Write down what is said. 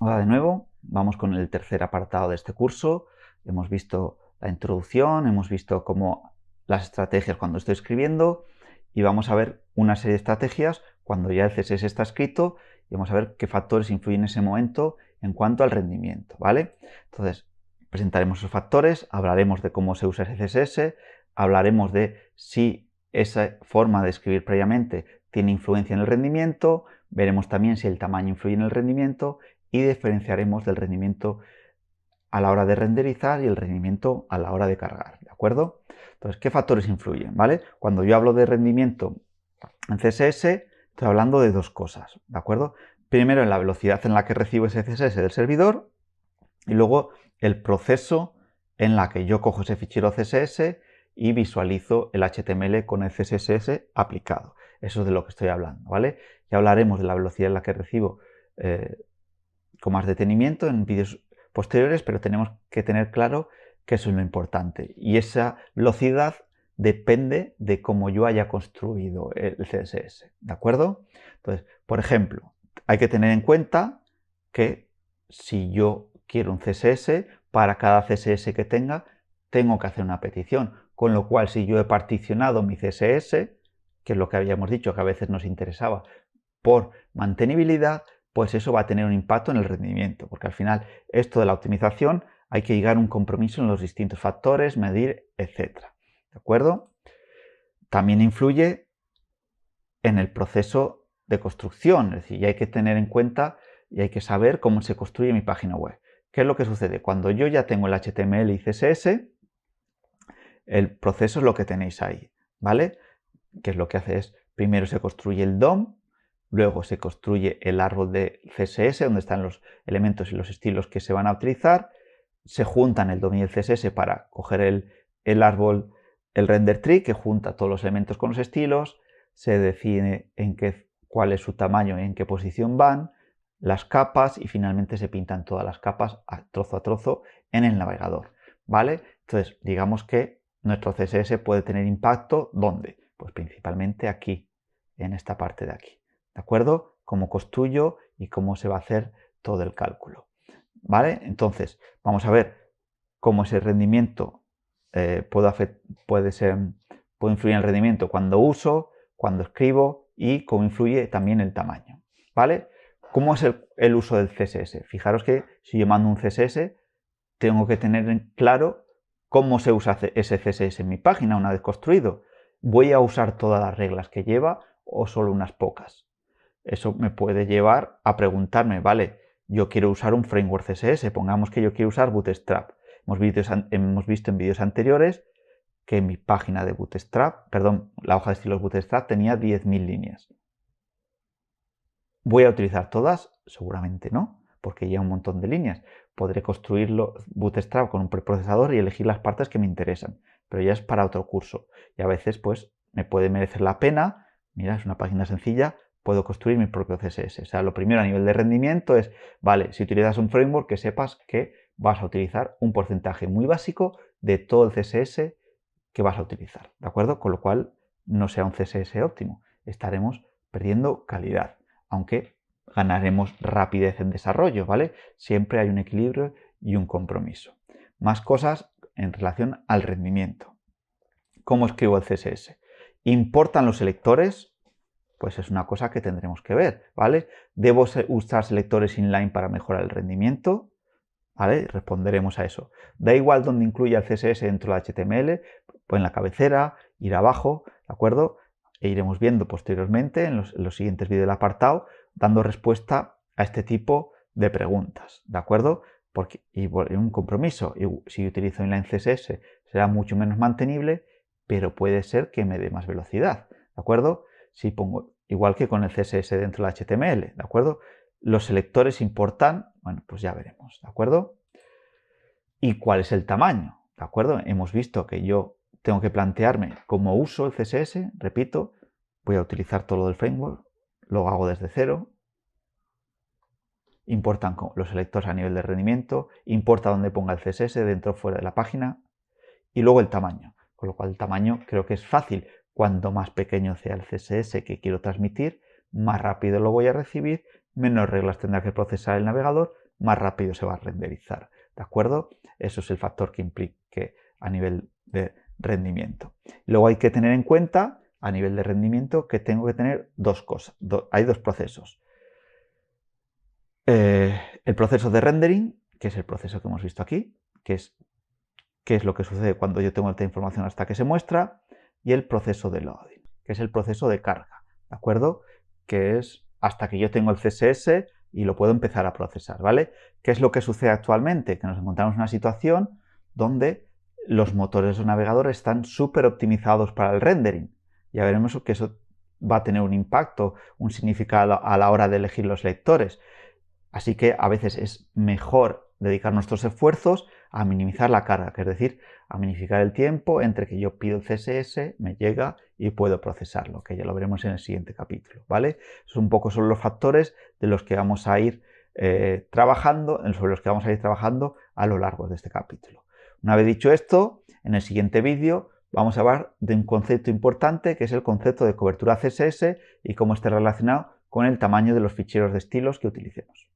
Hola de nuevo, vamos con el tercer apartado de este curso. Hemos visto la introducción, hemos visto cómo las estrategias cuando estoy escribiendo y vamos a ver una serie de estrategias cuando ya el CSS está escrito y vamos a ver qué factores influyen en ese momento en cuanto al rendimiento, ¿vale? Entonces, presentaremos esos factores, hablaremos de cómo se usa ese CSS, hablaremos de si esa forma de escribir previamente tiene influencia en el rendimiento, veremos también si el tamaño influye en el rendimiento y diferenciaremos del rendimiento a la hora de renderizar y el rendimiento a la hora de cargar, ¿de acuerdo? Entonces, ¿qué factores influyen? ¿Vale? Cuando yo hablo de rendimiento en CSS, estoy hablando de dos cosas, ¿de acuerdo? Primero, en la velocidad en la que recibo ese CSS del servidor y luego el proceso en la que yo cojo ese fichero CSS y visualizo el HTML con el CSS aplicado. Eso es de lo que estoy hablando, ¿vale? Ya hablaremos de la velocidad en la que recibo con más detenimiento en vídeos posteriores, pero tenemos que tener claro que eso es lo importante. Y esa velocidad depende de cómo yo haya construido el CSS, ¿de acuerdo? Entonces, por ejemplo, hay que tener en cuenta que si yo quiero un CSS, para cada CSS que tenga, tengo que hacer una petición. Con lo cual, si yo he particionado mi CSS, que es lo que habíamos dicho, que a veces nos interesaba, por mantenibilidad, pues eso va a tener un impacto en el rendimiento, porque al final esto de la optimización hay que llegar a un compromiso en los distintos factores, medir, etcétera. ¿De acuerdo? También influye en el proceso de construcción, es decir, ya hay que tener en cuenta y hay que saber cómo se construye mi página web. ¿Qué es lo que sucede? Cuando yo ya tengo el HTML y CSS, el proceso es lo que tenéis ahí, ¿vale? Que es lo que hace es, primero se construye el DOM, luego se construye el árbol de CSS, donde están los elementos y los estilos que se van a utilizar, se juntan el DOM y el CSS para coger el árbol, el render tree, que junta todos los elementos con los estilos, se define cuál es su tamaño y en qué posición van, las capas y finalmente se pintan todas las capas a trozo en el navegador, ¿vale? Entonces, digamos que nuestro CSS puede tener impacto, ¿dónde? Pues principalmente aquí, en esta parte de aquí, ¿de acuerdo? Cómo construyo y cómo se va a hacer todo el cálculo, ¿vale? Entonces, vamos a ver cómo ese rendimiento puede influir en el rendimiento cuando uso, cuando escribo y cómo influye también el tamaño, ¿vale? ¿Cómo es el uso del CSS? Fijaros que si yo mando un CSS, tengo que tener claro cómo se usa ese CSS en mi página una vez construido. ¿Voy a usar todas las reglas que lleva o solo unas pocas? Eso me puede llevar a preguntarme, vale, yo quiero usar un framework CSS, pongamos que yo quiero usar Bootstrap. Hemos visto en vídeos anteriores que mi página de Bootstrap, perdón, la hoja de estilos Bootstrap tenía 10.000 líneas. ¿Voy a utilizar todas? Seguramente no, porque ya un montón de líneas. Podré construirlo Bootstrap con un preprocesador y elegir las partes que me interesan, pero ya es para otro curso. Y a veces, pues, me puede merecer la pena, mira, es una página sencilla, puedo construir mi propio CSS. O sea, lo primero a nivel de rendimiento es, vale, si utilizas un framework, que sepas que vas a utilizar un porcentaje muy básico de todo el CSS que vas a utilizar, ¿de acuerdo? Con lo cual, no sea un CSS óptimo, estaremos perdiendo calidad, aunque ganaremos rapidez en desarrollo, ¿vale? Siempre hay un equilibrio y un compromiso. Más cosas en relación al rendimiento. ¿Cómo escribo el CSS? ¿Importan los selectores? Pues es una cosa que tendremos que ver, ¿vale? ¿Debo usar selectores inline para mejorar el rendimiento? ¿Vale? Responderemos a eso. Da igual dónde incluya el CSS dentro del HTML, pues en la cabecera, ir abajo, ¿de acuerdo? E iremos viendo posteriormente en los siguientes vídeos del apartado, dando respuesta a este tipo de preguntas, ¿de acuerdo? Y un compromiso, si utilizo inline CSS será mucho menos mantenible, pero puede ser que me dé más velocidad, ¿de acuerdo? Si pongo, igual que con el CSS dentro del HTML, ¿de acuerdo? Los selectores importan, bueno, pues ya veremos, ¿de acuerdo? ¿Y cuál es el tamaño? ¿De acuerdo? Hemos visto que yo tengo que plantearme cómo uso el CSS, repito, voy a utilizar todo lo del framework, lo hago desde cero, importan los selectores a nivel de rendimiento, importa dónde ponga el CSS, dentro o fuera de la página, y luego el tamaño, con lo cual el tamaño creo que es fácil. Cuanto más pequeño sea el CSS que quiero transmitir, más rápido lo voy a recibir, menos reglas tendrá que procesar el navegador, más rápido se va a renderizar, ¿de acuerdo? Eso es el factor que implique a nivel de rendimiento. Luego hay que tener en cuenta, a nivel de rendimiento, que tengo que tener dos cosas. Hay dos procesos. El proceso de rendering, que es el proceso que hemos visto aquí, que es qué es lo que sucede cuando yo tengo esta información hasta que se muestra, y el proceso de loading, que es el proceso de carga, ¿de acuerdo? Que es hasta que yo tengo el CSS y lo puedo empezar a procesar, ¿vale? ¿Qué es lo que sucede actualmente? Que nos encontramos en una situación donde los motores de navegador están súper optimizados para el rendering. Ya veremos que eso va a tener un impacto, un significado a la hora de elegir los lectores. Así que a veces es mejor dedicar nuestros esfuerzos a minimizar la carga, que es decir, a minimizar el tiempo entre que yo pido el CSS, me llega y puedo procesarlo, que ya lo veremos en el siguiente capítulo, ¿vale? Eso un poco son los factores de los que vamos a ir sobre los que vamos a ir trabajando a lo largo de este capítulo. Una vez dicho esto, en el siguiente vídeo vamos a hablar de un concepto importante que es el concepto de cobertura CSS y cómo está relacionado con el tamaño de los ficheros de estilos que utilicemos.